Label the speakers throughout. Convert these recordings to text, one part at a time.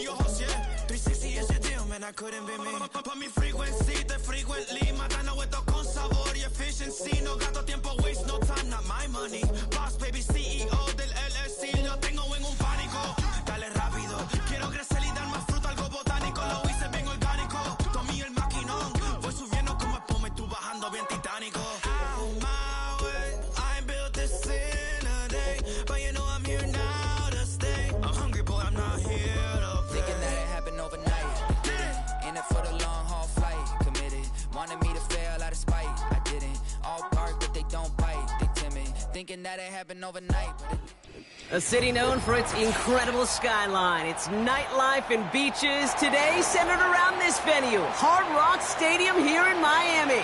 Speaker 1: me your host, yeah. 360 is your deal, man, I couldn't be me. Pa' mi frequency, te frequently. Matando esto con sabor y efficiency. No gasto tiempo, waste no time, not my money. Boss, baby, CEO del LLC. Lo tengo en un pánico. Dale rápido, quiero crecer y dar más fruto, algo botánico. Lo hice bien orgánico. Tomé el maquinón. Voy subiendo como espuma y tú bajando bien titánico. Out my way, I ain't built this in a day. But you know I'm here now to stay. I'm hungry, boy, I'm not here to play.
Speaker 2: Thinking that it happened overnight. In it for the long haul flight. Committed, wanted me to fail out of spite. I didn't. All bark, but they don't bite. They timid. Thinking that it happened overnight.
Speaker 3: A city known for its incredible skyline, its nightlife and beaches, today centered around this venue, Hard Rock Stadium here in Miami.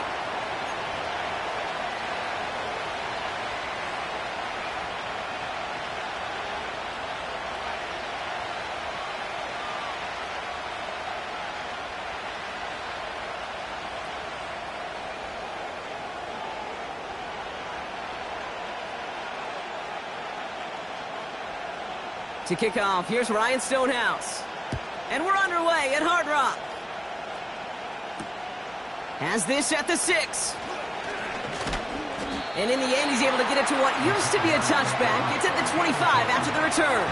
Speaker 3: To kick off, here's Ryan Stonehouse. And we're underway at Hard Rock. Has this at the 6. And in the end, he's able to get it to what used to be a touchback. It's at the 25 after the return.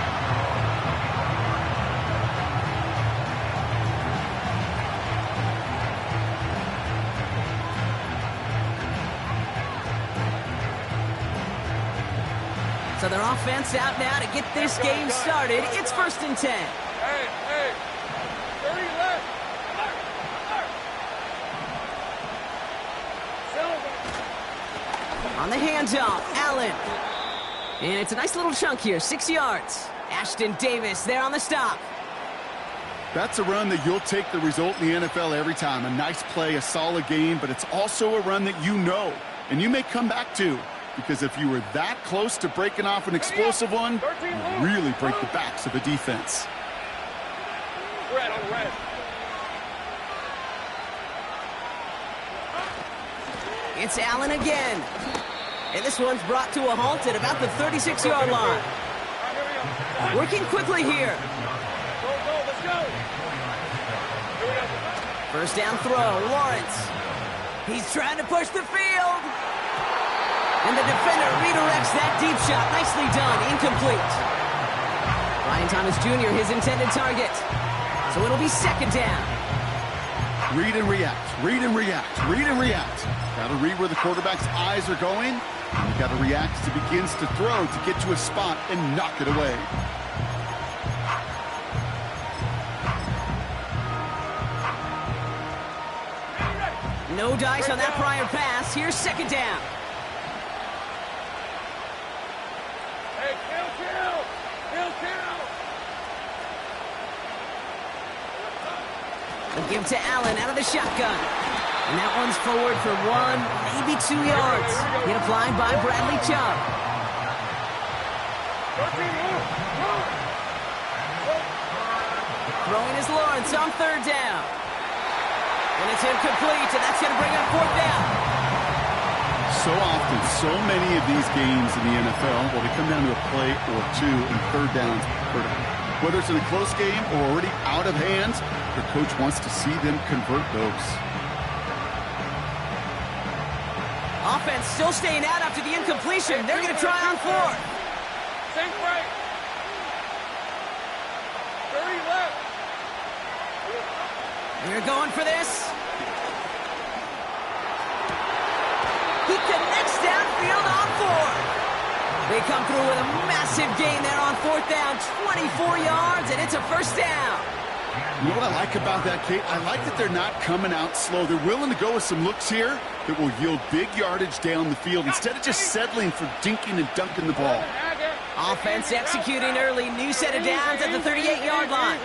Speaker 3: So their offense out now to get this game started. It's 1st and 10.
Speaker 4: Hey, 30 left.
Speaker 3: On the handoff, Allen. And it's a nice little chunk here, 6 yards. Ashton Davis there on the stop.
Speaker 5: That's a run that you'll take the result in the NFL every time. A nice play, a solid game, but it's also a run that you know, and you may come back to. Because if you were that close to breaking off an explosive one, you really break the backs of a defense.
Speaker 4: Red on red.
Speaker 3: It's Allen again. And this one's brought to a halt at about the 36-yard line. Working quickly here.
Speaker 4: Go, let's go.
Speaker 3: First down throw, Lawrence. He's trying to push the field. And the defender redirects that deep shot. Nicely done. Incomplete. Ryan Thomas Jr., his intended target. So it'll be 2nd down.
Speaker 5: Read and react. Read and react. Read and react. Got to read where the quarterback's eyes are going. And you got to react as he begins to throw to get to a spot and knock it away.
Speaker 3: No dice on that prior pass. Here's 2nd down. They'll give to Allen out of the shotgun. And that one's forward for 1, maybe 2 yards. Hit applied by Bradley Chubb. Throwing is Lawrence on 3rd down. And it's incomplete, and that's going to bring up 4th down.
Speaker 5: So often, so many of these games in the NFL, well, they come down to a play or two and 3rd downs per down. Whether it's in a close game or already out of hands, the coach wants to see them convert those.
Speaker 3: Offense still staying out after the incompletion. They're going to try on 4th.
Speaker 4: Think right. 30 left.
Speaker 3: They're going for this. He connects downfield on 4th. They come through with a massive gain there on 4th down, 24 yards, and it's a 1st down.
Speaker 5: You know what I like about that, Kate? I like that they're not coming out slow. They're willing to go with some looks here that will yield big yardage down the field instead of just settling for dinking and dunking the ball.
Speaker 3: Offense executing early. New set of downs at the 38-yard line.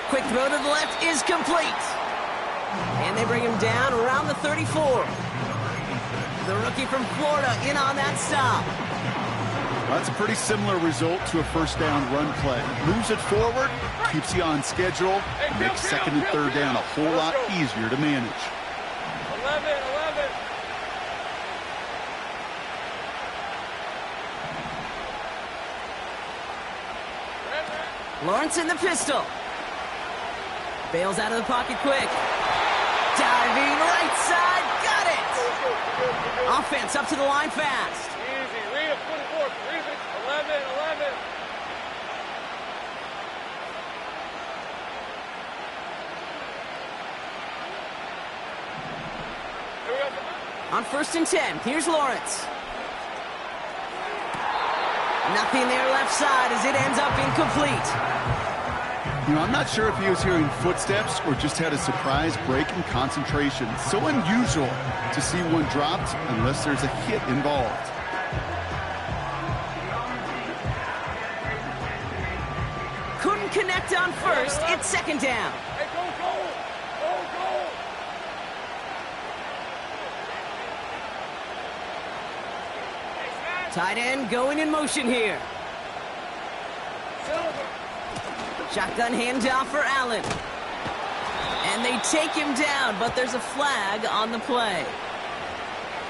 Speaker 3: Quick throw to the left is complete. And they bring him down around the 34. The rookie from Florida in on that stop.
Speaker 5: That's a pretty similar result to a 1st down run play. Moves it forward, keeps you on schedule, makes 2nd and 3rd down a whole lot easier to manage.
Speaker 4: 11.
Speaker 3: Lawrence in the pistol. Bails out of the pocket quick. Diving right side, got it! Offense up to the line fast.
Speaker 4: Easy, read it, 24, read it, 11. Here we go.
Speaker 3: On 1st and 10, here's Lawrence. Nothing there left side as it ends up incomplete.
Speaker 5: You know, I'm not sure if he was hearing footsteps or just had a surprise break in concentration. So unusual to see one dropped unless there's a hit involved.
Speaker 3: Couldn't connect on 1st, it's 2nd down.
Speaker 4: Hey, go!
Speaker 3: Tight end going in motion here. Shotgun handoff for Allen. And they take him down, but there's a flag on the play.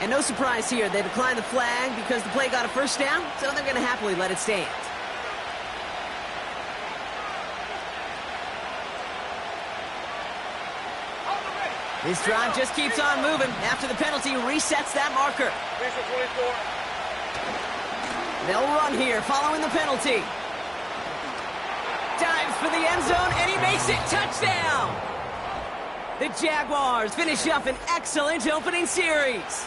Speaker 3: And no surprise here, they declined the flag because the play got a 1st down, so they're going to happily let it stand. This drive just keeps on moving. After the penalty, resets that marker.
Speaker 4: 24.
Speaker 3: They'll run here following the penalty. Dives for the end zone, and he makes it. Touchdown! The Jaguars finish up an excellent opening series.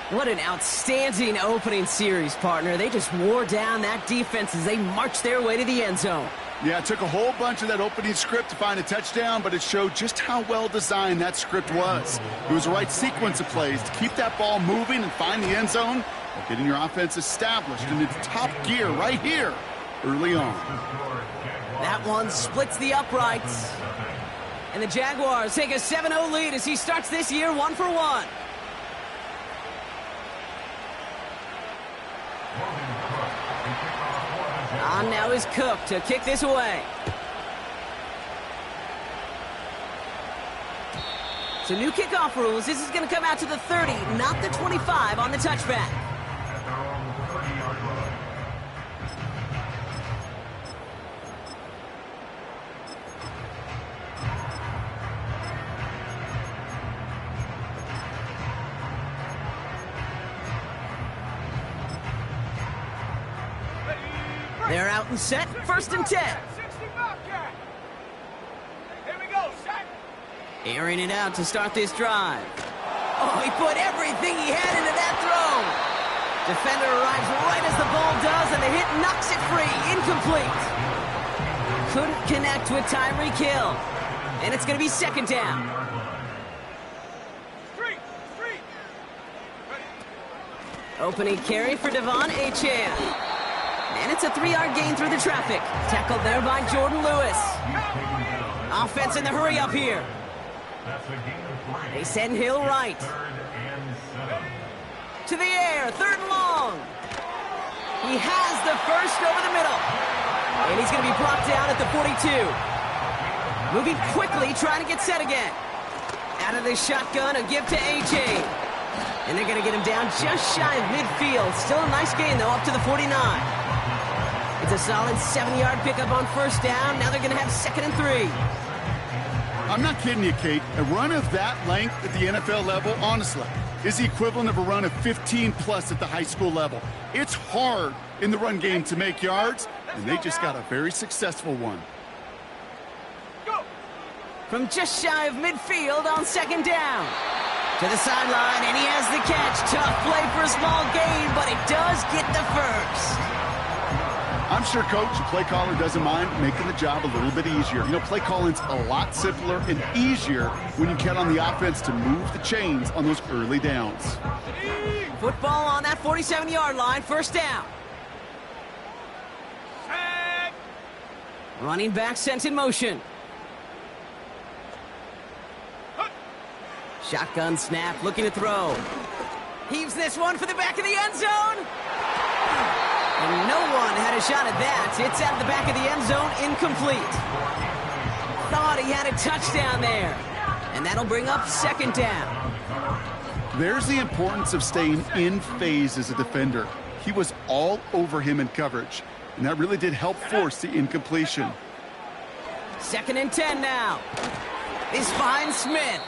Speaker 3: What an outstanding opening series, partner. They just wore down that defense as they marched their way to the end zone.
Speaker 5: Yeah, it took a whole bunch of that opening script to find a touchdown, but it showed just how well designed that script was. It was the right sequence of plays to keep that ball moving and find the end zone while getting your offense established in its top gear right here early on.
Speaker 3: That one splits the uprights. And the Jaguars take a 7-0 lead as he starts this year 1-for-1. On now is Cook to kick this away. So new kickoff rules. This is going to come out to the 30, not the 25 on the touchback. They're out and set, 1st and 10.
Speaker 4: Here we go, set.
Speaker 3: Airing it out to start this drive. Oh, he put everything he had into that throw. Defender arrives right as the ball does, and the hit knocks it free. Incomplete. Couldn't connect with Tyreek Hill. And it's going to be 2nd down.
Speaker 4: Street.
Speaker 3: Opening carry for Devon Achane. And it's a 3-yard gain through the traffic. Tackled there by Jordan Lewis. Offense in the hurry up here. They send Hill right. To the air, 3rd and long. He has the 1st over the middle. And he's going to be brought down at the 42. Moving quickly, trying to get set again. Out of the shotgun, a give to Achane. And they're going to get him down just shy of midfield. Still a nice gain, though, up to the 49. It's a solid 7-yard pickup on 1st down. Now they're going to have 2nd and 3.
Speaker 5: I'm not kidding you, Kate. A run of that length at the NFL level, honestly, is the equivalent of a run of 15-plus at the high school level. It's hard in the run game to make yards, and they just got a very successful one.
Speaker 3: From just shy of midfield on 2nd down. To the sideline, and he has the catch. Tough play for a small gain, but it does get the 1st.
Speaker 5: I'm sure, Coach, the play caller doesn't mind making the job a little bit easier. You know, play calling's a lot simpler and easier when you count on the offense to move the chains on those early downs.
Speaker 3: Football on that 47-yard line, 1st down. Running back sent in motion. Shotgun snap, looking to throw. Heaves this one for the back of the end zone. And no one had a shot at that. It's out of the back of the end zone, incomplete. Thought he had a touchdown there. And that'll bring up 2nd down.
Speaker 5: There's the importance of staying in phase as a defender. He was all over him in coverage. and that really did help force the incompletion.
Speaker 3: 2nd and 10 now. This finds Smith.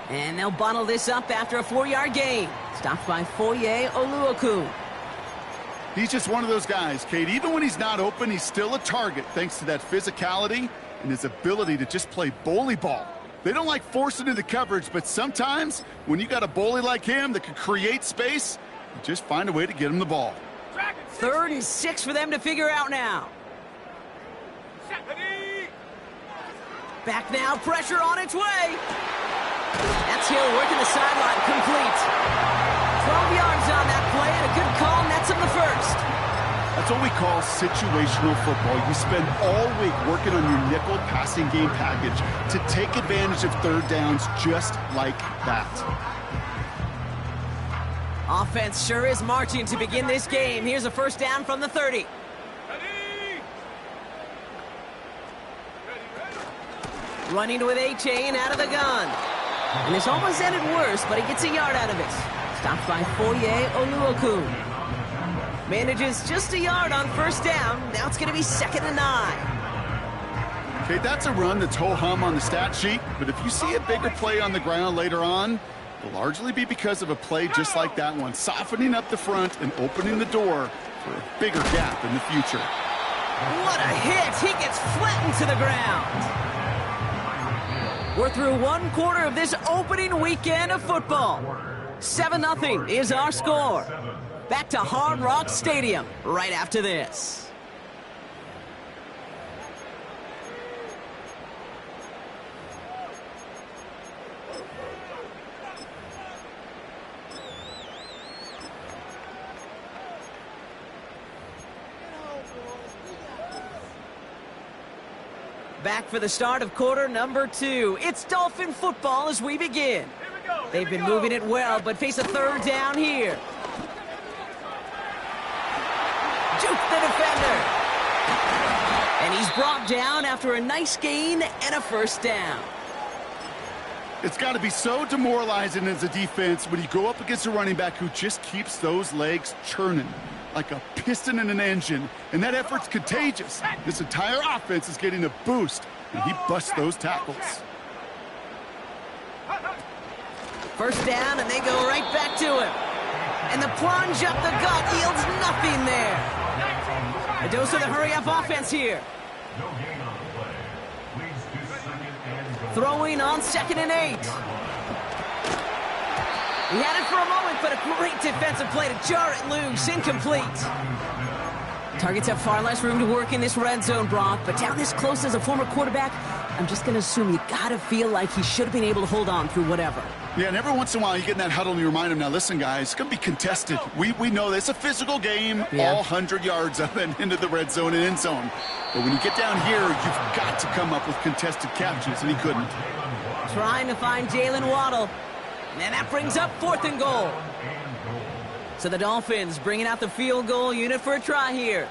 Speaker 3: And they'll bottle this up after a 4-yard gain. Stopped by Foye Oluokun.
Speaker 5: He's just one of those guys, Kate. Even when he's not open, he's still a target thanks to that physicality and his ability to just play bully ball. They don't like forcing into coverage, but sometimes when you got a bully like him that can create space, you just find a way to get him the ball.
Speaker 3: 3rd and 6 for them to figure out now. Back now, pressure on its way. That's Hill working the sideline, complete. 12 yards on that play, and a good call nets him the first.
Speaker 5: That's what we call situational football. You spend all week working on your nickel passing game package to take advantage of 3rd downs just like that.
Speaker 3: Offense sure is marching to begin this game. Here's a 1st down from the 30. Running with A-Chain out of the gun. And this almost ended worse, but he gets a yard out of it. Stopped by Foye Oluokun. Manages just a yard on 1st down. Now it's going to be 2nd and 9.
Speaker 5: Okay, that's a run that's ho-hum on the stat sheet, but if you see a bigger play on the ground later on, it'll largely be because of a play just like that one, softening up the front and opening the door for a bigger gap in the future.
Speaker 3: What a hit! He gets flattened to the ground. We're through 1 quarter of this opening weekend of football. 7-0 is our score. Back to Hard Rock Stadium right after this. Back for the start of quarter number 2. It's Dolphin football as we begin. They've been moving it well, but face a 3rd down here. Juke the defender. And he's brought down after a nice gain and a 1st down.
Speaker 5: It's got to be so demoralizing as a defense when you go up against a running back who just keeps those legs churning like a piston in an engine, and that effort's contagious. This entire offense is getting a boost, and he busts those tackles.
Speaker 3: 1st down, and they go right back to him. And the plunge up the gut yields nothing there. A dose of the hurry-up offense here. Throwing on 2nd and 8. He had it for a moment, but a great defensive play to jar it loose. Incomplete. Targets have far less room to work in this red zone, Brock, but down this close as a former quarterback, I'm just going to assume you got to feel like he should have been able to hold on through whatever.
Speaker 5: Yeah, and every once in a while you get in that huddle and you remind him, now listen, guys, it's going to be contested. We know this. It's a physical game, all 100 yards up and into the red zone and end zone. But when you get down here, you've got to come up with contested catches, and he couldn't.
Speaker 3: Trying to find Jalen Waddle. And that brings up 4th and goal. So the Dolphins bringing out the field goal unit for a try here.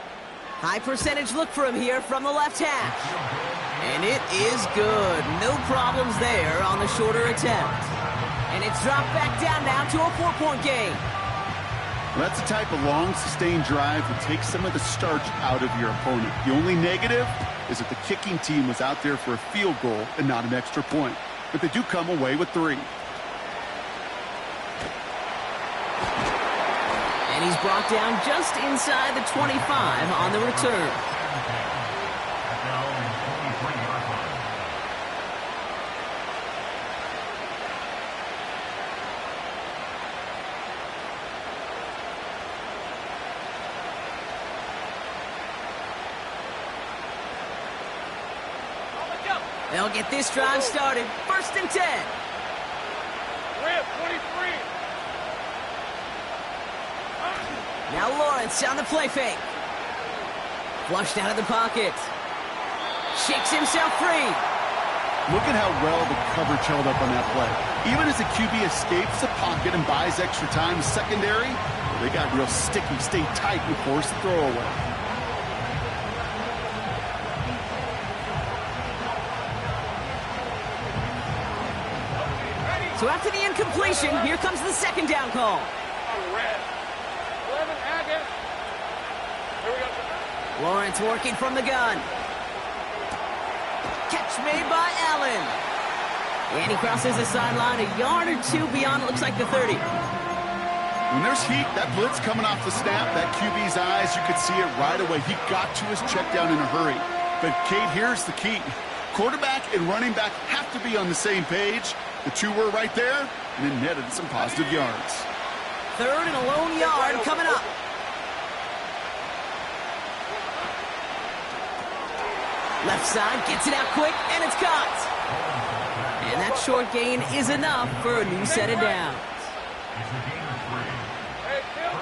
Speaker 3: High percentage look for him here from the left hash. And it is good. No problems there on the shorter attempt. And it's dropped back down now to a 4-point game.
Speaker 5: Well, that's the type of long, sustained drive that takes some of the starch out of your opponent. The only negative is that the kicking team was out there for a field goal and not an extra point. But they do come away with 3.
Speaker 3: And he's brought down just inside the 25 on the return. They'll get this drive started. 1st and 10.
Speaker 4: We're at 23.
Speaker 3: Now Lawrence on the play fake. Flushed out of the pocket. Shakes himself free.
Speaker 5: Look at how well the coverage held up on that play. Even as the QB escapes the pocket and buys extra time secondary, they got real sticky, stayed tight, and forced the throwaway.
Speaker 3: So after the incompletion, here comes the 2nd down call.
Speaker 4: Red. 11 Agate. Here we go.
Speaker 3: Lawrence working from the gun. Catch made by Allen. And he crosses the sideline a yard or two beyond, it looks like the 30.
Speaker 5: When there's heat, that blitz coming off the snap, that QB's eyes, you could see it right away. He got to his check down in a hurry. But, Kate, here's the key. Quarterback and running back have to be on the same page. The two were right there, and it netted some positive yards.
Speaker 3: Third and a lone yard coming up. Left side, gets it out quick, and it's caught. And that short gain is enough for a new set of downs.
Speaker 4: Hey, kill.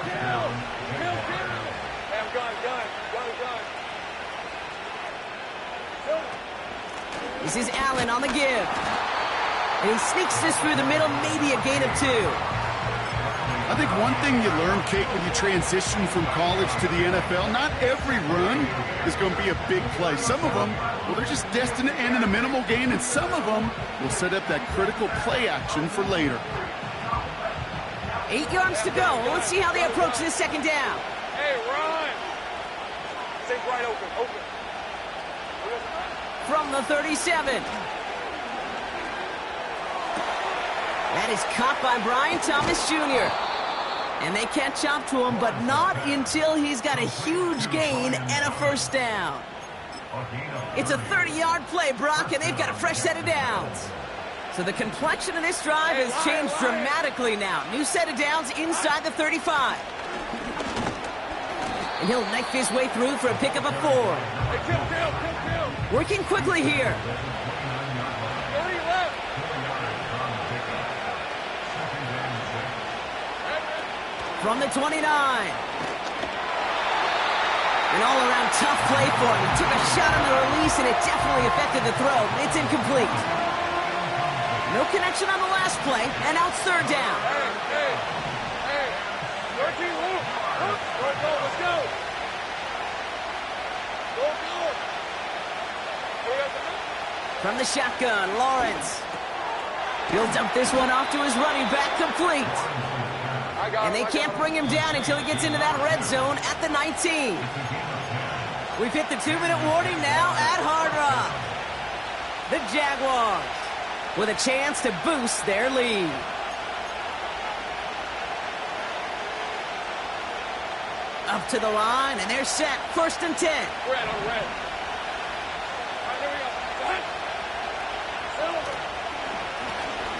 Speaker 4: Hey, I'm gun.
Speaker 3: This is Allen on the give. And he sneaks this through the middle, maybe a gain of 2.
Speaker 5: I think one thing you learn, Kate, when you transition from college to the NFL, not every run is going to be a big play. Some of them, well, they're just destined to end in a minimal gain, and some of them will set up that critical play action for later.
Speaker 3: 8 yards to go. Let's see how they approach this second down.
Speaker 4: Hey, run. Stay right open.
Speaker 3: From the 37. That is caught by Brian Thomas Jr. And they catch up to him, but not until he's got a huge gain and a first down. It's a 30-yard play, Brock, and they've got a fresh set of downs. So the complexion of this drive has changed dramatically now. New set of downs inside the 35. And he'll knife his way through for a pickup of 4.
Speaker 4: Hey, kill.
Speaker 3: Working quickly here.
Speaker 4: 30 left.
Speaker 3: From the 29. An all-around tough play for him. He took a shot on the release, and it definitely affected the throw. It's incomplete. No connection on the last play, and now it's third down.
Speaker 4: Hey. 13, Luke. Let's go. Go.
Speaker 3: From the shotgun, Lawrence. He'll dump this one off to his running back, complete. And they can't bring him down until he gets into that red zone at the 19. We've hit the 2-minute warning now at Hard Rock. The Jaguars with a chance to boost their lead. Up to the line, and they're set. First and 10.
Speaker 4: Red on red.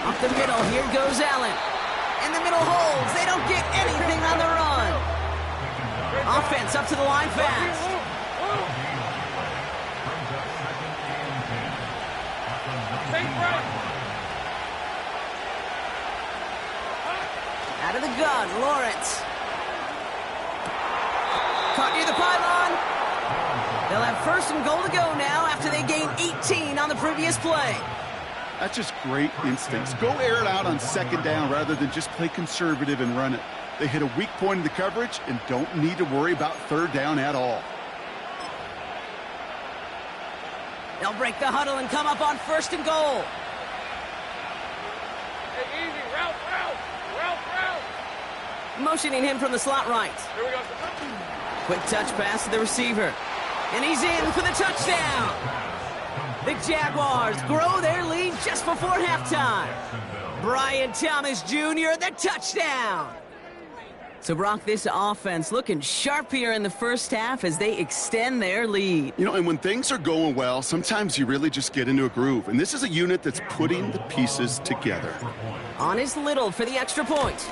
Speaker 3: Up the middle, here goes Allen. And the middle holds. They don't get anything on the run. Offense up to the line fast. Out of the gun, Lawrence. Caught near the pylon. They'll have first and goal to go now after they gain 18 on the previous play.
Speaker 5: That's just great instincts. Go air it out on second down rather than just play conservative and run it. They hit a weak point in the coverage and don't need to worry about third down at all.
Speaker 3: They'll break the huddle and come up on first and goal.
Speaker 4: Hey, easy. Route.
Speaker 3: Motioning him from the slot right.
Speaker 4: Here we go.
Speaker 3: Quick touch pass to the receiver. And he's in for the touchdown. The Jaguars grow their lead just before halftime. Brian Thomas Jr., the touchdown. So, Brock, this offense looking sharp here in the first half as they extend their lead.
Speaker 5: You know, and when things are going well, sometimes you really just get into a groove. And this is a unit that's putting the pieces together.
Speaker 3: On is Little for the extra point.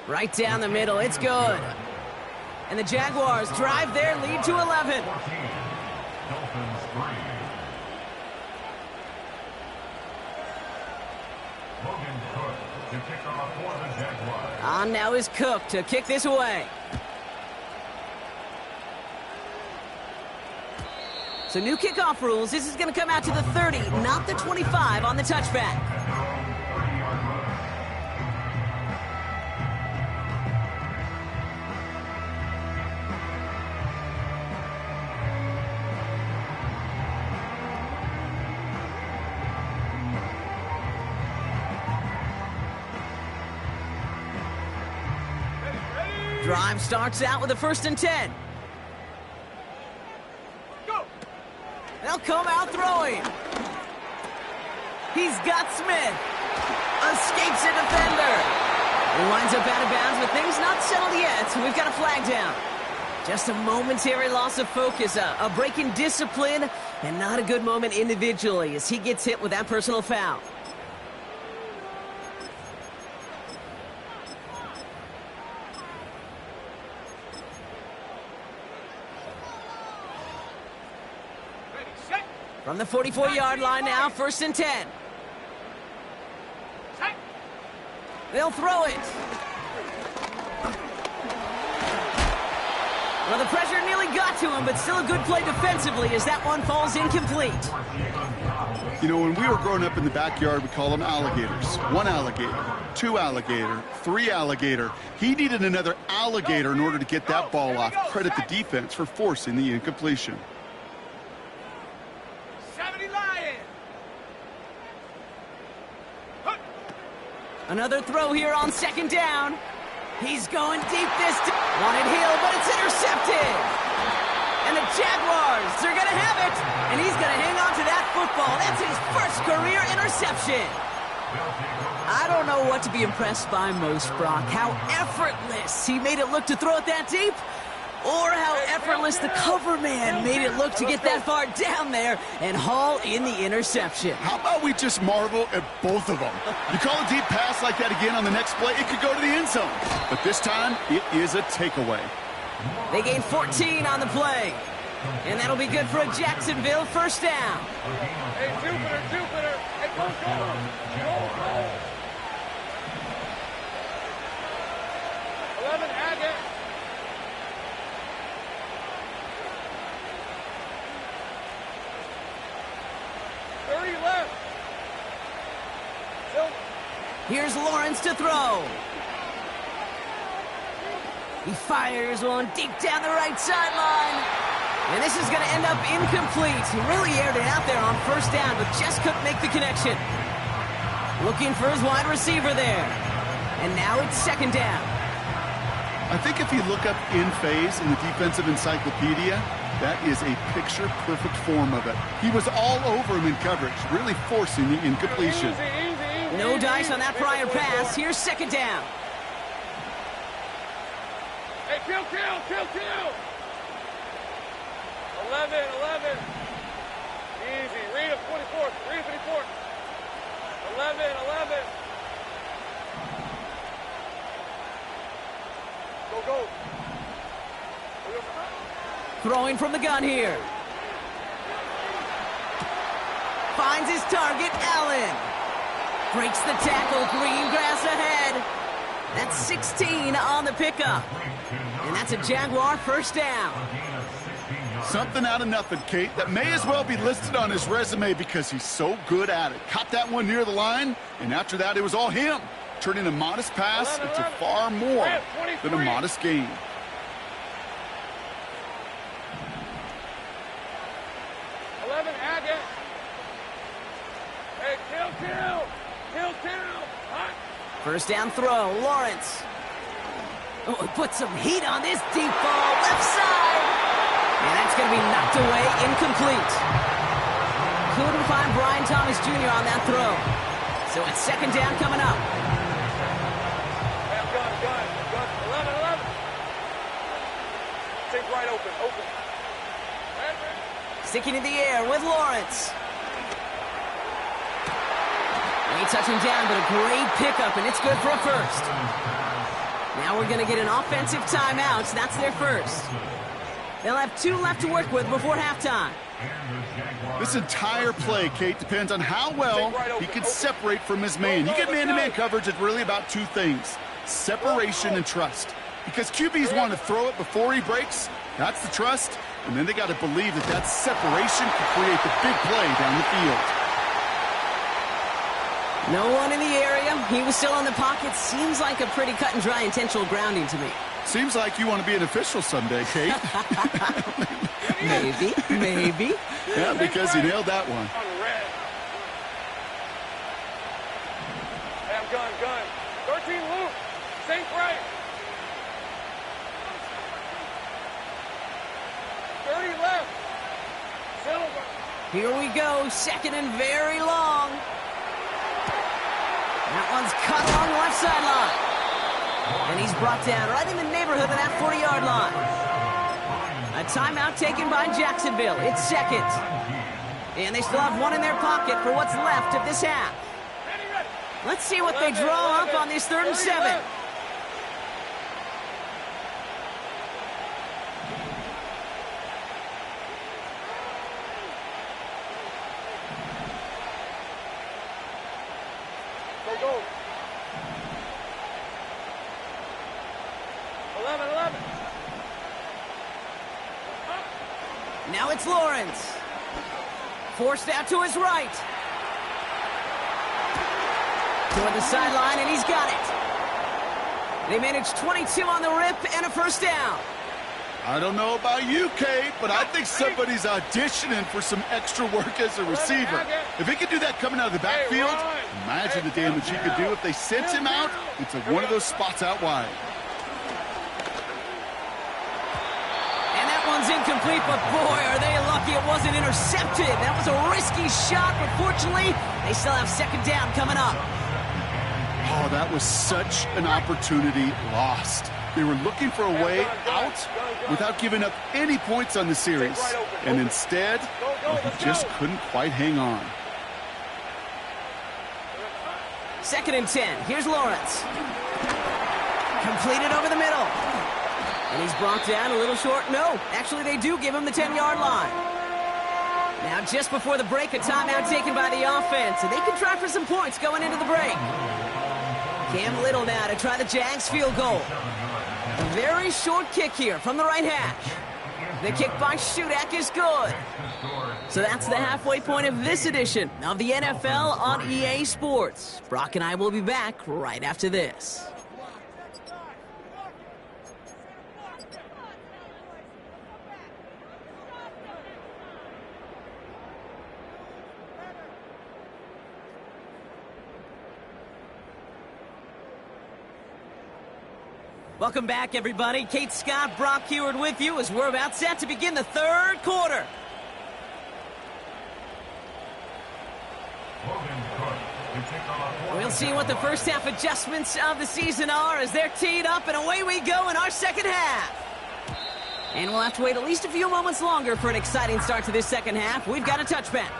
Speaker 3: Right down the middle, it's good. And the Jaguars drive their lead to 11. On now is Cook to kick this away. So new kickoff rules. This is going to come out to the 30, not the 25 on the touchback. Drive starts out with a first and 10. They'll come out throwing. He's got Smith. Escapes a defender. He winds up out of bounds, but things not settled yet. We've got a flag down. Just a momentary loss of focus, a break in discipline, and not a good moment individually as he gets hit with that personal foul. From the 44-yard line now, 1st and 10. They'll throw it. Well, the pressure nearly got to him, but still a good play defensively as that one falls incomplete.
Speaker 5: You know, when we were growing up in the backyard, we call them alligators. 1 alligator, 2 alligator, 3 alligator. He needed another alligator in order to get that ball off. Credit the defense for forcing the incompletion.
Speaker 3: Another throw here on 2nd down. He's going deep this time. Wanted Hill, but it's intercepted. And the Jaguars are going to have it. And he's going to hang on to that football. That's his first career interception. I don't know what to be impressed by most, Brock. How effortless he made it look to throw it that deep, or how effortless the cover man made it look to get that far down there and haul in the interception.
Speaker 5: How about we just marvel at both of them? You call a deep pass like that again on the next play, it could go to the end zone. But this time, it is a takeaway.
Speaker 3: They gain 14 on the play. And that'll be good for a Jacksonville 1st down.
Speaker 4: Hey, Jupiter. Hey, go. 11, Agate. Left.
Speaker 3: Here's Lawrence to throw. He fires one deep down the right sideline. And this is going to end up incomplete. He really aired it out there on 1st down, but just couldn't make the connection. Looking for his wide receiver there. And now it's 2nd down.
Speaker 5: I think if you look up in phase in the defensive encyclopedia, that is a picture-perfect form of it. He was all over him in coverage, really forcing the incompletion.
Speaker 4: Easy.
Speaker 3: No dice on that prior pass. Here's 2nd down.
Speaker 4: Hey, kill. 11. Easy. Read him, 24. 11. Go.
Speaker 3: Throwing from the gun here. Finds his target, Allen. Breaks the tackle, green grass ahead. That's 16 on the pickup. And that's a Jaguar 1st down.
Speaker 5: Something out of nothing, Kate, that may as well be listed on his resume because he's so good at it. Caught that one near the line, and after that, it was all him. Turning a modest pass into far more than a modest gain.
Speaker 4: Hot.
Speaker 3: 1st down throw, Lawrence. Oh, put some heat on this deep ball, left side. And that's going to be knocked away, incomplete. Couldn't find Brian Thomas Jr. on that throw. So it's 2nd down coming up.
Speaker 4: Gun. 11. Take right open.
Speaker 3: Sticking in the air with Lawrence. Ain't touching down, but a great pickup, and it's good for a 1st. Now we're going to get an offensive timeout. So that's their 1st. They'll have 2 left to work with before halftime.
Speaker 5: This entire play, Kate, depends on how well he can separate from his man. You get man-to-man coverage, it's really about 2 things: separation and trust. Because QBs want to throw it before he breaks. That's the trust. And then they got to believe that separation can create the big play down the field.
Speaker 3: No one in the area. He was still in the pocket. Seems like a pretty cut and dry intentional grounding to me.
Speaker 5: Seems like you want to be an official someday, Kate.
Speaker 3: Maybe.
Speaker 5: Yeah, because you nailed that one.
Speaker 4: Gun. 13 Luke. Saint right. 30 left. Silver.
Speaker 3: Here we go, second and very long. That one's cut along the left sideline. And he's brought down right in the neighborhood of that 40-yard line. A timeout taken by Jacksonville. It's second. And they still have one in their pocket for what's left of this half. Let's see what they draw up on this 3rd and 7.
Speaker 4: Go. 11.
Speaker 3: Now it's Lawrence. Forced out to his right. Toward the sideline, and he's got it. They managed 22 on the rip and a first down.
Speaker 5: I don't know about you, Kate, but I think somebody's auditioning for some extra work as a receiver. If he could do that coming out of the backfield, imagine the damage he could do if they sent him out into one of those spots out wide.
Speaker 3: And that one's incomplete, but boy, are they lucky it wasn't intercepted. That was a risky shot, but fortunately, they still have second down coming up.
Speaker 5: Oh, that was such an opportunity lost. They were looking for a way out without giving up any points on the series. And instead, he just couldn't quite hang on.
Speaker 3: 2nd and 10. Here's Lawrence. Completed over the middle. And he's brought down a little short. No, actually they do give him the 10-yard line. Now just before the break, a timeout taken by the offense. And they can try for some points going into the break. Cam Little now to try the Jags field goal. A very short kick here from the right hash. The kick by Shudak is good. So that's the halfway point of this edition of the NFL on EA Sports. Brock and I will be back right after this. Welcome back, everybody. Kate Scott, Brock Heward with you as we're about set to begin the 3rd quarter. We'll see what the first half adjustments of the season are as they're teed up, and away we go in our second half. And we'll have to wait at least a few moments longer for an exciting start to this second half. We've got a touchback.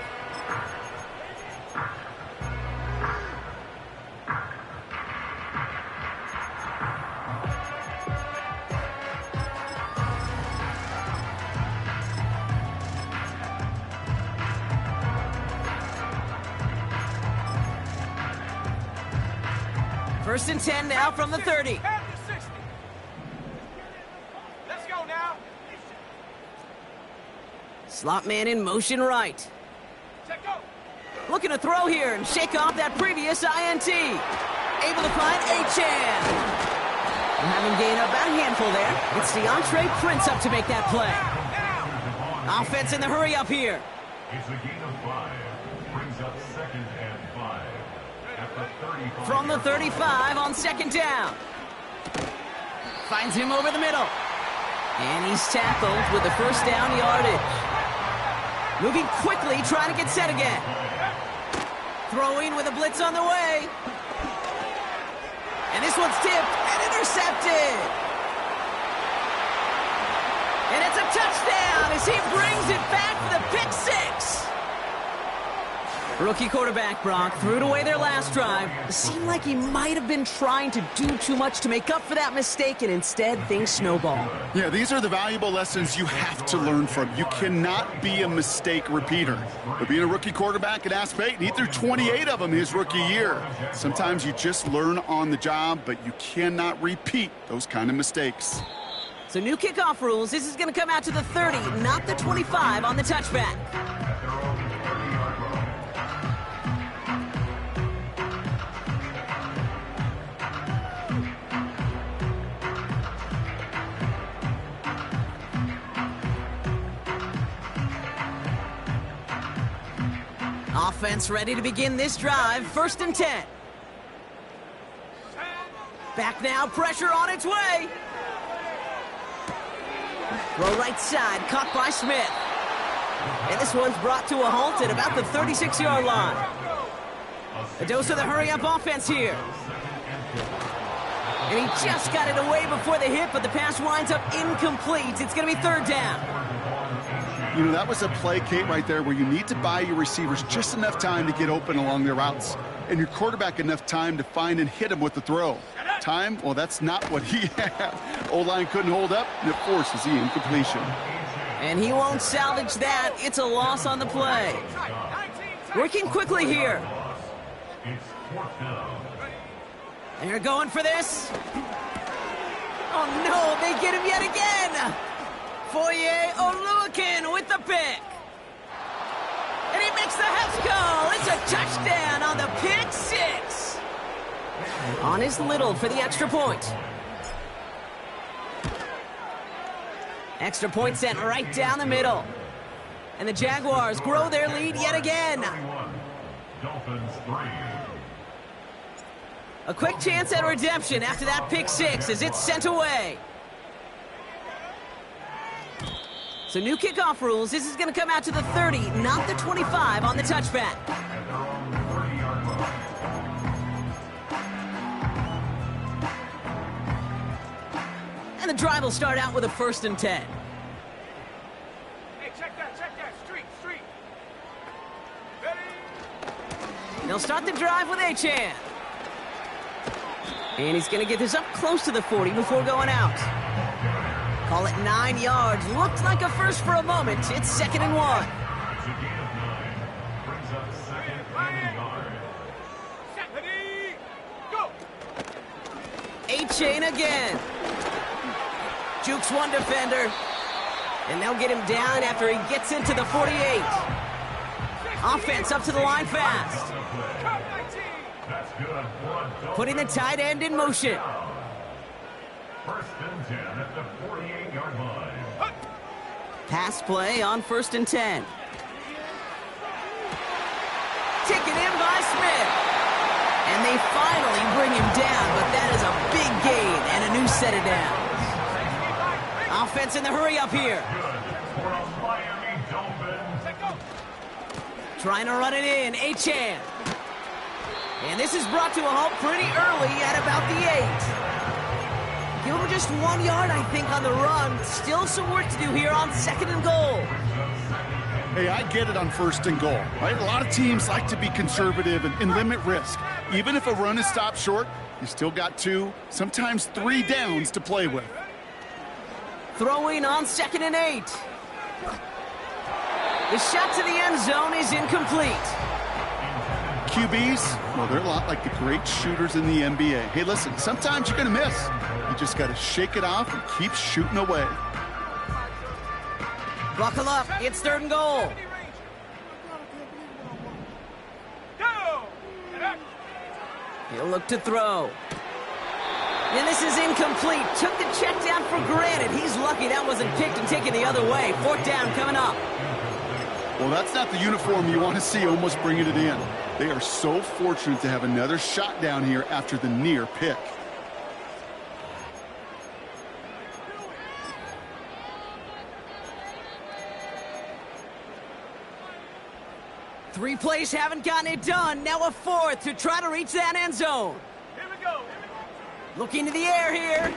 Speaker 3: First and 10 now from the 30.
Speaker 4: Let's go now.
Speaker 3: Slot man in motion right.
Speaker 4: Check go.
Speaker 3: Looking to throw here and shake off that previous INT. Able to find Achan. Having gained about a handful there. It's DeAndre Prince up to make that play. Offense in the hurry up here.
Speaker 6: It's a gain of 5. Brings up 2nd and 5.
Speaker 3: From the 35 on 2nd down. Finds him over the middle. And he's tackled with the first down yardage. Moving quickly, trying to get set again. Throwing with a blitz on the way. And this one's tipped and intercepted. And it's a touchdown as he brings it back for the pick 6. Rookie quarterback Brock threw it away their last drive. It seemed like he might have been trying to do too much to make up for that mistake, and instead things snowballed.
Speaker 5: Yeah, these are the valuable lessons you have to learn from. You cannot be a mistake repeater. But being a rookie quarterback at Ask Peyton, he threw 28 of them his rookie year. Sometimes you just learn on the job, but you cannot repeat those kind of mistakes.
Speaker 3: So new kickoff rules. This is going to come out to the 30, not the 25 on the touchback. Offense ready to begin this drive. 1st and 10. Back now, pressure on its way. Throw right side, caught by Smith. And this one's brought to a halt at about the 36-yard line. A dose of the hurry-up offense here. And he just got it away before the hit, but the pass winds up incomplete. It's going to be third down.
Speaker 5: You know, that was a play, Kate, right there where you need to buy your receivers just enough time to get open along their routes, and your quarterback enough time to find and hit him with the throw. Time, well, that's not what he had. O-line couldn't hold up, and it forces the incompletion.
Speaker 3: And he won't salvage that. It's a loss on the play. Working quickly here. They're going for this. Oh, no, they get him yet again. Foye Oluwakin with the pick. And he makes the house call. It's a touchdown on the pick six. On his Little for the extra point. Extra point sent right down the middle. And the Jaguars grow their lead yet again.
Speaker 6: Dolphins 3.
Speaker 3: A quick chance at redemption after that pick six as it's sent away. So new kickoff rules. This is going to come out to the 30, not the 25 on the touchback. And the drive will start out with a 1st and 10.
Speaker 4: Hey, check that, street. Ready?
Speaker 3: They'll start the drive with Achane. And he's going to get this up close to the 40 before going out. Call it 9 yards. Looked like a first for a moment. It's 2nd and 1.
Speaker 6: It's a gain of 9. Brings up 2nd and yard.
Speaker 4: Set, ready, go!
Speaker 3: Achane again. Jukes one defender. And they'll get him down after he gets into the 48. Offense up to the line fast.
Speaker 6: That's good.
Speaker 3: Putting the tight end in motion.
Speaker 6: 1st and 10 at the 48-yard line.
Speaker 3: Pass play on 1st and 10. Taken in by Smith. And they finally bring him down, but that is a big gain and a new set of downs. Offense in the hurry up here.
Speaker 6: Good for a Miami Dolphins.
Speaker 3: Trying to run it in. Achane. And this is brought to a halt pretty early at about the 8. Give him just 1 yard, I think, on the run. Still some work to do here on 2nd and goal.
Speaker 5: Hey, I get it on 1st and goal, right? A lot of teams like to be conservative and limit risk. Even if a run is stopped short, you still got 2, sometimes 3 downs to play with.
Speaker 3: Throwing on 2nd and 8. The shot to the end zone is incomplete.
Speaker 5: QBs, well, they're a lot like the great shooters in the NBA. Hey, listen, sometimes you're going to miss. You just got to shake it off and keep shooting away.
Speaker 3: Buckle up. It's 3rd and goal. He'll look to throw. And this is incomplete. Took the check down for granted. He's lucky that wasn't picked and taken the other way. 4th down coming up.
Speaker 5: Well, that's not the uniform you want to see almost bringing it in. They are so fortunate to have another shot down here after the near pick.
Speaker 3: Three plays haven't gotten it done. Now a 4th to try to reach that end zone.
Speaker 4: Here we go.
Speaker 3: Looking to the air here.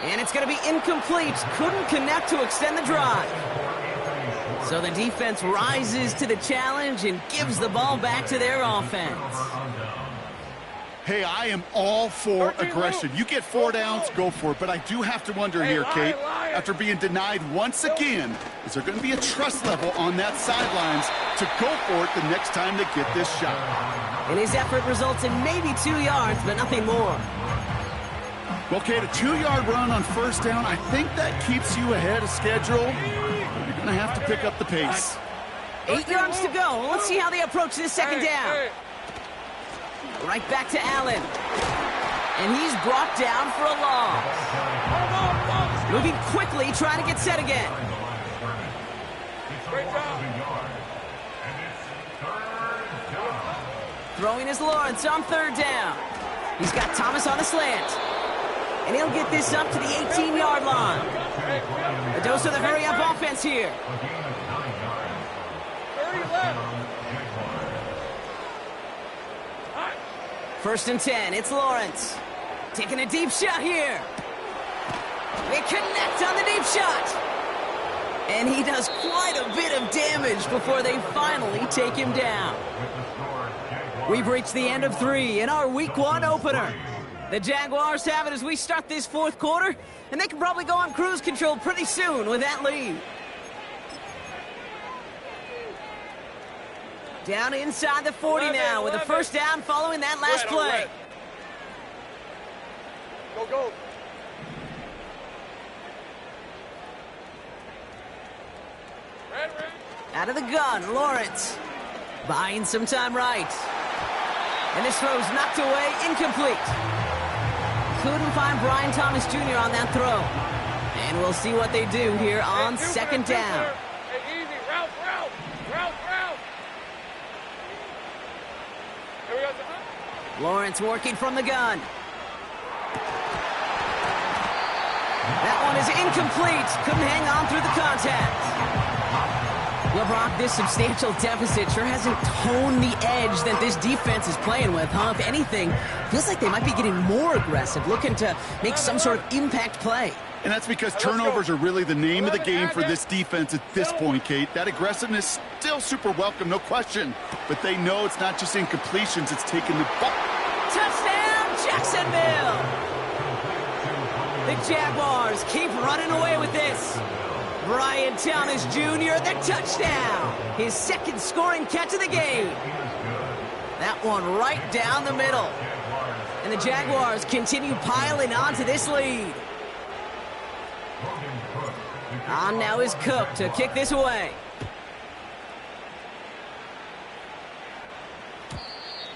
Speaker 3: And it's going to be incomplete. Couldn't connect to extend the drive. So the defense rises to the challenge and gives the ball back to their offense.
Speaker 5: Hey, I am all for aggression. You get 4 downs, go for it. But I do have to wonder here, Kate, after being denied once again, is there going to be a trust level on that sidelines to go for it the next time they get this shot?
Speaker 3: And his effort results in maybe 2 yards, but nothing more.
Speaker 5: Well, Kate, a 2-yard run on 1st down, I think that keeps you ahead of schedule. You're going to have to pick up the pace.
Speaker 3: 8 yards to go. Let's see how they approach this 2nd down. Right back to Allen. And he's brought down for a loss. Moving quickly, trying to get set again.
Speaker 4: Great job.
Speaker 3: Throwing is Lawrence on 3rd down. He's got Thomas on the slant. And he'll get this up to the 18-yard line. A dose of the hurry-up offense here. First and 10, it's Lawrence. Taking a deep shot here. They connect on the deep shot. And he does quite a bit of damage before they finally take him down. We've reached the end of 3 in our Week 1 opener. The Jaguars have it as we start this fourth quarter, and they can probably go on cruise control pretty soon with that lead. Down inside the 40 now with a first down following that last play.
Speaker 4: Go, go. Red.
Speaker 3: Out of the gun, Lawrence. Buying some time right. And this throw's knocked away, incomplete. Couldn't find Brian Thomas Jr. on that throw. And we'll see what they do here on second down.
Speaker 4: Hey, easy. Route. Here we go.
Speaker 3: Lawrence working from the gun. That one is incomplete. Couldn't hang on through the contact. Well, Brock, this substantial deficit sure hasn't toned the edge that this defense is playing with, huh? If anything, feels like they might be getting more aggressive, looking to make some sort of impact play.
Speaker 5: And that's because turnovers are really the name of the game for this defense at this point, Kate. That aggressiveness still super welcome, no question. But they know it's not just incompletions, it's taking the ball.
Speaker 3: Touchdown, Jacksonville! The Jaguars keep running away with this. Brian Thomas Jr., the touchdown. His second scoring catch of the game. That one right down the middle. And the Jaguars continue piling onto this lead. On now is Cook to kick this away.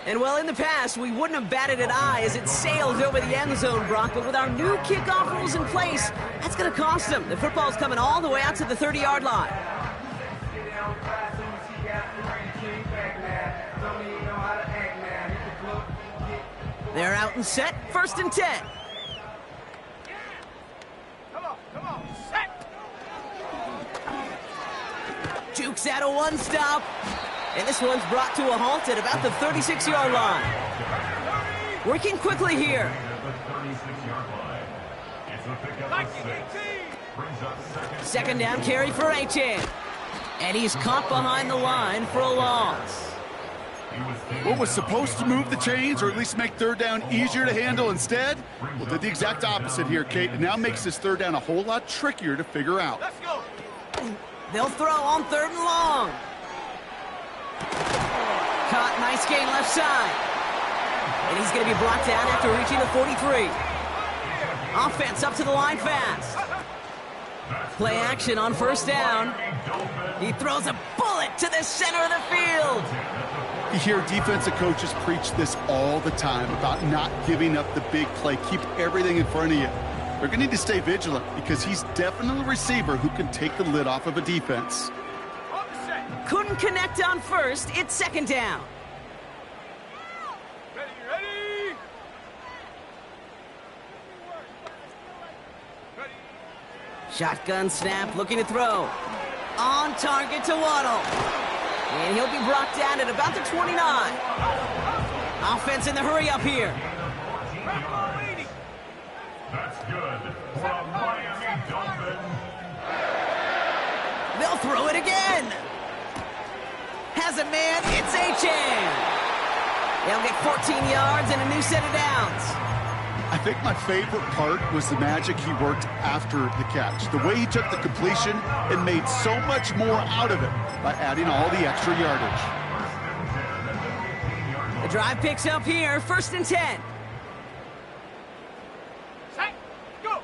Speaker 3: And well, in the past, we wouldn't have batted an eye as it sails over the end zone, Brock. But with our new kickoff rules in place, that's going to cost them. The football's coming all the way out to the 30-yard line. They're out and set. First and 10.
Speaker 4: Come on, set.
Speaker 3: Jukes out a one-stop. And this one's brought to a halt at about the 36-yard line. Working quickly here. Second down carry for Achan. And he's caught behind the line for a loss.
Speaker 5: What was supposed to move the chains, or at least make third down easier to handle instead, well, did the exact opposite here, Kate. It now makes this third down a whole lot trickier to figure out.
Speaker 4: Let's go.
Speaker 3: They'll throw on third and long. Caught, nice gain left side. And he's going to be brought down after reaching the 43. Offense up to the line fast. Play action on first down. He throws a bullet to the center of the field.
Speaker 5: You hear defensive coaches preach this all the time about not giving up the big play. Keep everything in front of you. They're going to need to stay vigilant because he's definitely a receiver who can take the lid off of a defense.
Speaker 3: Couldn't connect on first. It's second down.
Speaker 4: Ready.
Speaker 3: Shotgun snap, looking to throw. On target to Waddle. And he'll be brought down at about the 29. Offense in the hurry up here.
Speaker 6: That's good for a Miami Dolphin.
Speaker 3: They'll throw it again. Has a man, it's Achan. They'll get 14 yards and a new set of downs.
Speaker 5: I think my favorite part was the magic he worked after the catch. The way he took the completion and made so much more out of it by adding all the extra yardage.
Speaker 3: The drive picks up here, first and 10.
Speaker 4: Set. Go.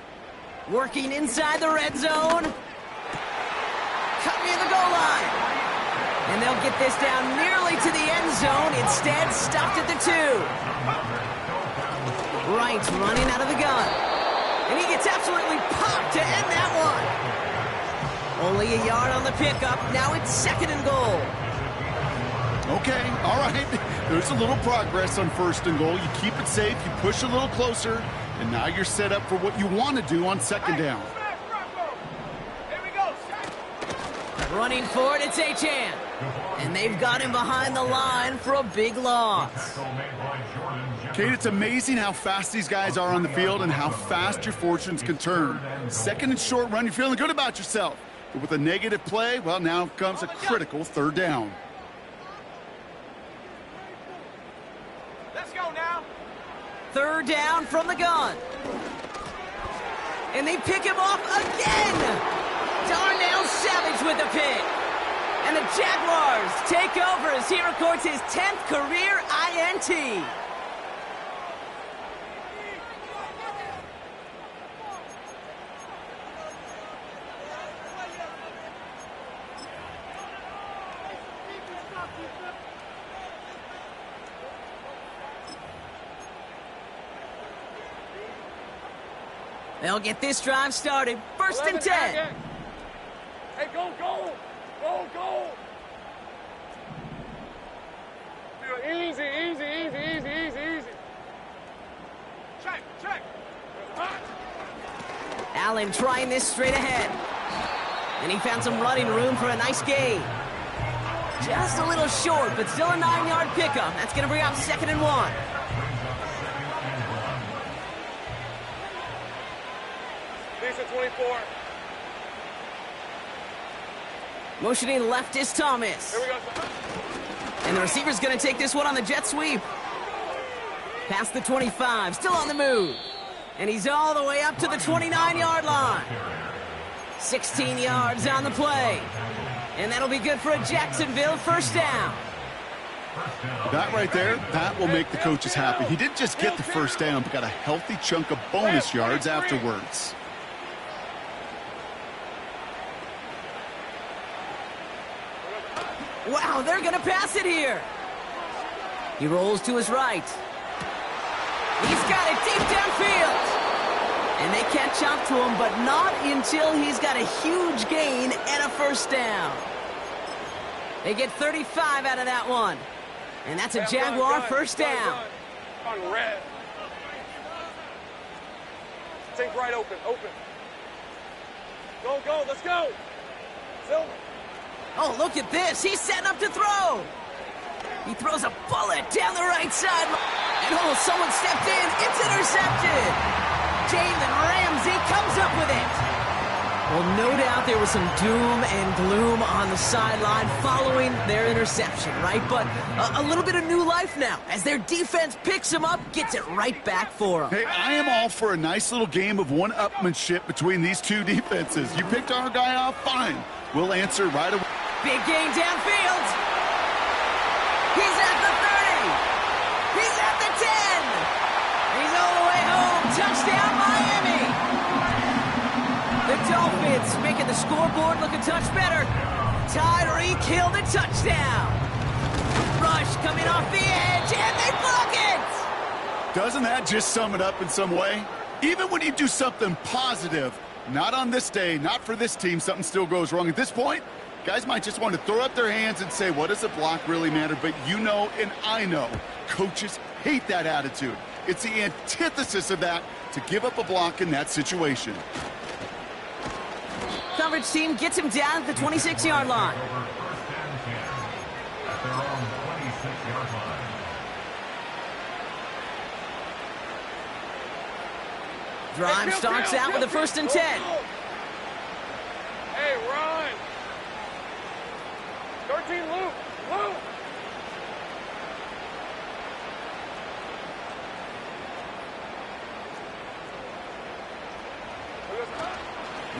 Speaker 3: Working inside the red zone. Cut near the goal line. And they'll get this down nearly to the end zone. Instead, stopped at the 2. Wright running out of the gun. And he gets absolutely popped to end that one. Only a yard on the pickup. Now it's second and goal.
Speaker 5: Okay, all right. There's a little progress on first and goal. You keep it safe, you push a little closer, and now you're set up for what you want to do on second down.
Speaker 4: Here we go.
Speaker 3: Running for it, it's Achan. And they've got him behind the line for a big loss.
Speaker 5: Kate, it's amazing how fast these guys are on the field and how fast your fortunes can turn. Second and short run, you're feeling good about yourself. But with a negative play, well, now comes a critical third down.
Speaker 4: Let's go now.
Speaker 3: Third down from the gun. And they pick him off again. Darnell Savage with the pick. And the Jaguars take over as he records his 10th career INT. They'll get this drive started. First and 10.
Speaker 4: Hey, go, go. Go, go. Easy, easy, easy, easy, easy, easy. Check, check. Hot.
Speaker 3: Allen trying this straight ahead. And he found some running room for a nice gain. Just a little short, but still a 9-yard pickup. That's going to bring up 2nd and 1.
Speaker 4: Decent 24.
Speaker 3: Motioning left is Thomas.
Speaker 4: Here we go.
Speaker 3: And the receiver's going to take this one on the jet sweep. Past the 25, still on the move. And he's all the way up to the 29-yard line. 16 yards on the play. And that'll be good for a Jacksonville first down.
Speaker 5: That right there, that will make the coaches happy. He didn't just get the first down, but got a healthy chunk of bonus yards afterwards.
Speaker 3: Wow, they're going to pass it here. He rolls to his right. He's got it deep downfield. And they catch up to him, but not until he's got a huge gain and a first down. They get 35 out of that one. And that's a Jaguar first down.
Speaker 4: On red. Take right open, open. Go, go, let's go. Silver.
Speaker 3: Oh, look at this. He's setting up to throw. He throws a bullet down the right side. And oh, someone stepped in. It's intercepted. Jalen Ramsey comes up with it. Well, no doubt there was some doom and gloom on the sideline following their interception, right? But a little bit of new life now as their defense picks him up, gets it right back for him.
Speaker 5: Hey, I am all for a nice little game of one-upmanship between these two defenses. You picked our guy off, fine. We'll answer right away.
Speaker 3: Big gain downfield. He's at the 30. He's at the 10. He's all the way home. Touchdown, Miami. The Dolphins making the scoreboard look a touch better. Tyreek Hill the touchdown. Rush coming off the edge, and they block it.
Speaker 5: Doesn't that just sum it up in some way? Even when you do something positive, not on this day, not for this team, something still goes wrong. At this point, guys might just want to throw up their hands and say, what does a block really matter? But you know and I know coaches hate that attitude. It's the antithesis of that to give up a block in that situation.
Speaker 3: Coverage team gets him down at the 26-yard line. Drive starts out with a 1st and 10.
Speaker 4: Hey, run. 13, Luke. Luke.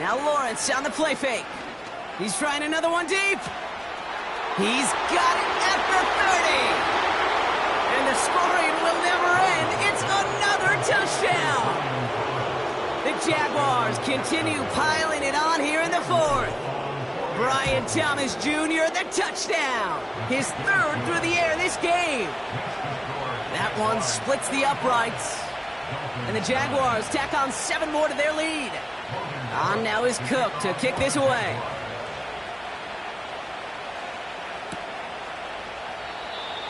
Speaker 3: Now Lawrence on the play fake. He's trying another one deep. He's got it at the 30. And the scoring will never end. It's another touchdown. The Jaguars continue piling it on here in the 4th. Brian Thomas Jr., the touchdown. His 3rd through the air this game. That one splits the uprights. And the Jaguars tack on 7 more to their lead. On now is Cook to kick this away.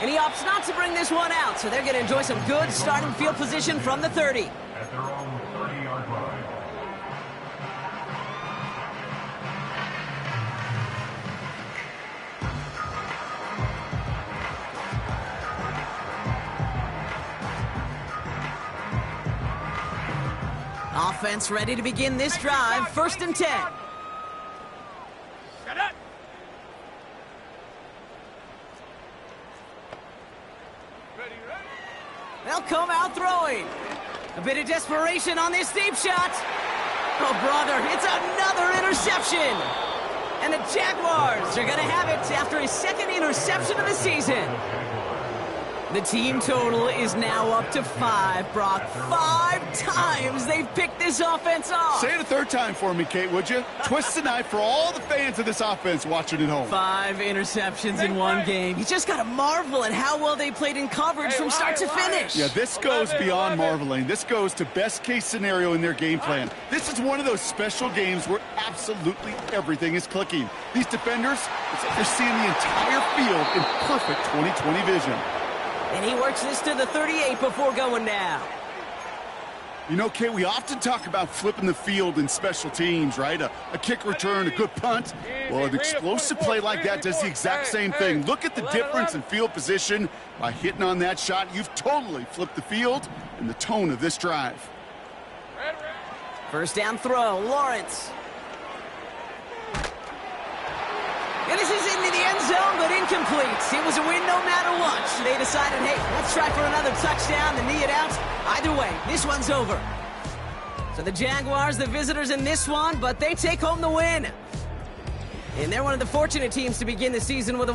Speaker 3: And he opts not to bring this one out, so they're going to enjoy some good starting field position from the 30.
Speaker 6: At their own 30-yard line.
Speaker 3: offense ready to begin this drive. 1st and 10. They'll come out throwing. A bit of desperation on this deep shot. Oh, brother, it's another interception. And the Jaguars are going to have it after his 2nd interception of the season. The team total is now up to 5, Brock. 5 times they've picked this offense off.
Speaker 5: Say it a 3rd time for me, Kate, would you? Twist the knife for all the fans of this offense watching at home.
Speaker 3: 5 interceptions in one game. You just got to marvel at how well they played in coverage from start to finish.
Speaker 5: Yeah, this goes beyond marveling. This goes to best-case scenario in their game plan. This is one of those special games where absolutely everything is clicking. These defenders, it's like they're seeing the entire field in perfect 20/20 vision.
Speaker 3: And he works this to the 38 before going down.
Speaker 5: You know, Kate, we often talk about flipping the field in special teams, right? A kick return, a good punt. Well, an explosive play like that does the exact same thing. Look at the difference in field position. By hitting on that shot, you've totally flipped the field and the tone of this drive.
Speaker 3: 1st down throw, Lawrence. And this is into the end zone, but incomplete. It was a win no matter what. They decided, hey, let's try for another touchdown to knee it out. Either way, this one's over. So the Jaguars, the visitors in this one, but they take home the win. And they're one of the fortunate teams to begin the season with a